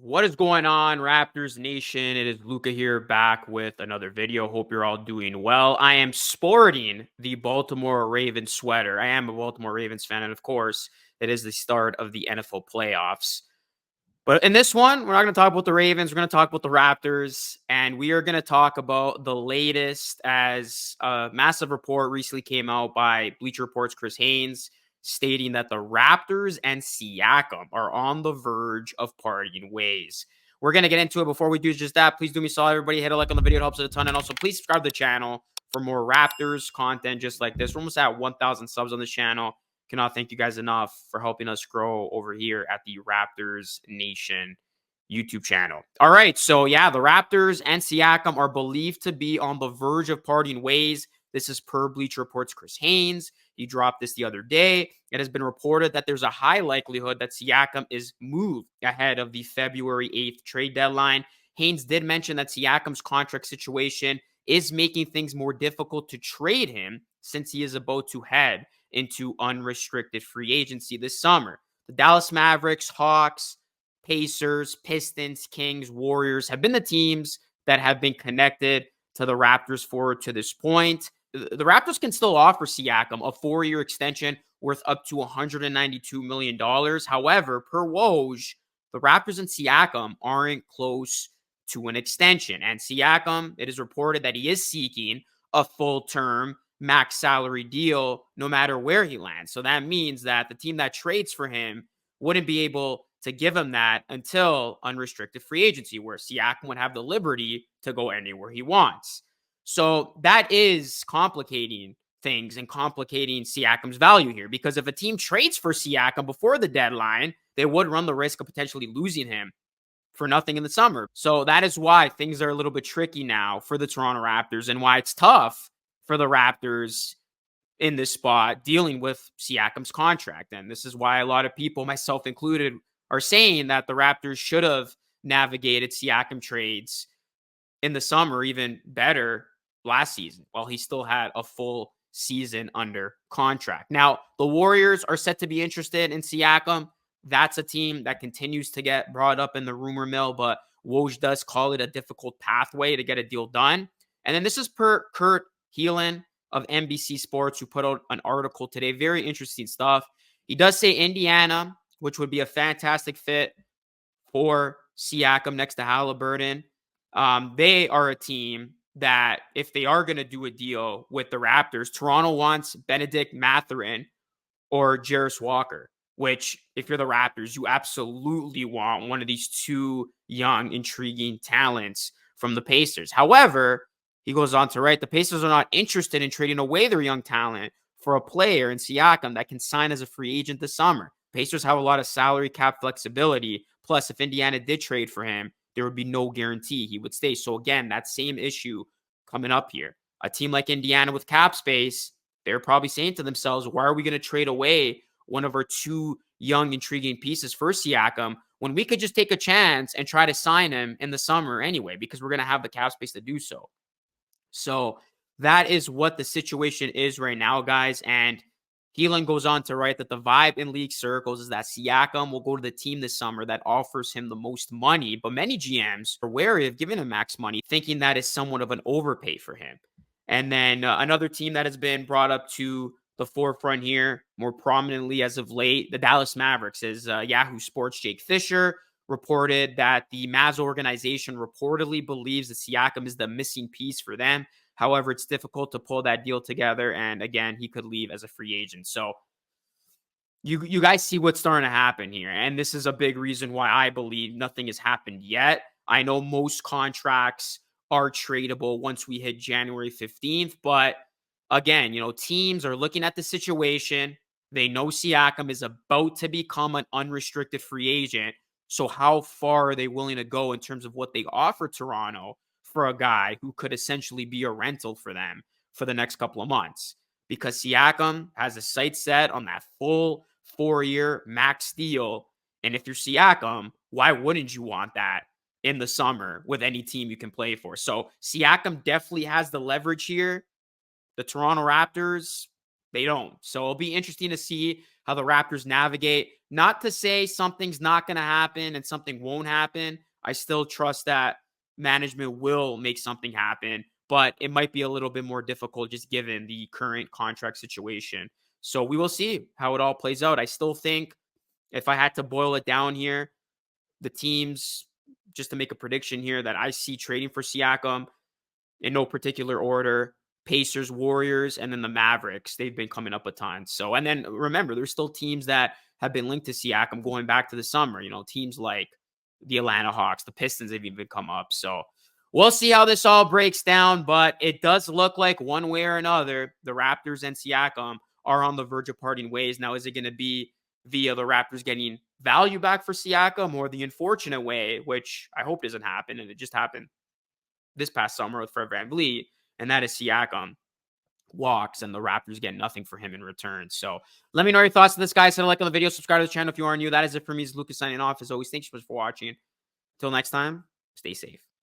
What is going on, Raptors Nation? It is Luca here back with another video. Hope you're all doing well. I am sporting the Baltimore Ravens sweater. I am a Baltimore Ravens fan, and of course, it is the start of the NFL playoffs. But in this one, we're not going to talk about the Ravens. We're going to talk about the Raptors, and we are going to talk about the latest as a massive report recently came out by Bleacher Report's Chris Haynes stating that the Raptors and Siakam are on the verge of parting ways. We're going to get into it. Before we do just that, please do me a solid, everybody. Hit a like on the video. It helps it a ton. And also, please subscribe to the channel for more Raptors content just like this. We're almost at 1,000 subs on the channel. Cannot thank you guys enough for helping us grow over here at the Raptors Nation YouTube channel. All right, so yeah, the Raptors and Siakam are believed to be on the verge of parting ways. This is per Bleacher Report's Chris Haynes. He dropped this the other day. It has been reported that there's a high likelihood that Siakam is moved ahead of the February 8th trade deadline. Haynes did mention that Siakam's contract situation is making things more difficult to trade him since he is about to head into unrestricted free agency this summer. The Dallas Mavericks, Hawks, Pacers, Pistons, Kings, Warriors have been the teams that have been connected to the Raptors forward to this point. The Raptors can still offer Siakam a 4-year extension worth up to $192 million. However, per Woj, the Raptors and Siakam aren't close to an extension. And Siakam, it is reported that he is seeking a full-term max salary deal no matter where he lands. So that means that the team that trades for him wouldn't be able to give him that until unrestricted free agency, where Siakam would have the liberty to go anywhere he wants. So that is complicating things and complicating Siakam's value here, because if a team trades for Siakam before the deadline, they would run the risk of potentially losing him for nothing in the summer. So that is why things are a little bit tricky now for the Toronto Raptors, and why it's tough for the Raptors in this spot dealing with Siakam's contract. And this is why a lot of people, myself included, are saying that the Raptors should have navigated Siakam trades in the summer even better last season while he still had a full season under contract. Now, the Warriors are set to be interested in Siakam. That's a team that continues to get brought up in the rumor mill, but Woj does call it a difficult pathway to get a deal done. And then this is per Kurt Heelan of NBC Sports, who put out an article today. Very interesting stuff. He does say Indiana, which would be a fantastic fit for Siakam next to Halliburton. They are a team that, if they are going to do a deal with the Raptors, Toronto wants Benedict Mathurin or Jarris Walker, which, if you're the Raptors, you absolutely want one of these two young, intriguing talents from the Pacers. However, he goes on to write, the Pacers are not interested in trading away their young talent for a player in Siakam that can sign as a free agent this summer. Pacers have a lot of salary cap flexibility. Plus, if Indiana did trade for him, there would be no guarantee he would stay. So again, that same issue coming up here. A team like Indiana with cap space, they're probably saying to themselves, why are we going to trade away one of our two young, intriguing pieces for Siakam when we could just take a chance and try to sign him in the summer anyway, because we're going to have the cap space to do so. So that is what the situation is right now, guys. And Heelan goes on to write that the vibe in league circles is that Siakam will go to the team this summer that offers him the most money, but many GMs are wary of giving him max money, thinking that is somewhat of an overpay for him. And then another team that has been brought up to the forefront here more prominently as of late, the Dallas Mavericks, is Yahoo Sports' Jake Fisher reported that the Mavs organization reportedly believes that Siakam is the missing piece for them. However, it's difficult to pull that deal together. And again, he could leave as a free agent. So you guys see what's starting to happen here. And this is a big reason why I believe nothing has happened yet. I know most contracts are tradable once we hit January 15th. But again, teams are looking at the situation. They know Siakam is about to become an unrestricted free agent. So how far are they willing to go in terms of what they offer Toronto for a guy who could essentially be a rental for them for the next couple of months? Because Siakam has a sight set on that full 4-year max deal. And if you're Siakam, why wouldn't you want that in the summer with any team you can play for? So Siakam definitely has the leverage here. The Toronto Raptors, they don't. So it'll be interesting to see how the Raptors navigate. Not to say something's not going to happen and something won't happen. I still trust that management will make something happen, but it might be a little bit more difficult just given the current contract situation. So we will see how it all plays out. I still think if I had to boil it down here, the teams, just to make a prediction here, that I see trading for Siakam in no particular order: Pacers, Warriors, and then the Mavericks. They've been coming up a ton. So, and then remember, there's still teams that have been linked to Siakam going back to the summer. Teams like the Atlanta Hawks, the Pistons have even come up. So we'll see how this all breaks down, but it does look like one way or another, the Raptors and Siakam are on the verge of parting ways. Now, is it going to be via the Raptors getting value back for Siakam, or the unfortunate way, which I hope doesn't happen, and it just happened this past summer with Fred VanVleet, and that is Siakam walks and the Raptors get nothing for him in return. So let me know your thoughts on this, guys. Hit a like on the video, subscribe to the channel if you are new. That is it for me. It's Lucas signing off. As always, thanks so much for watching. Until next time, stay safe.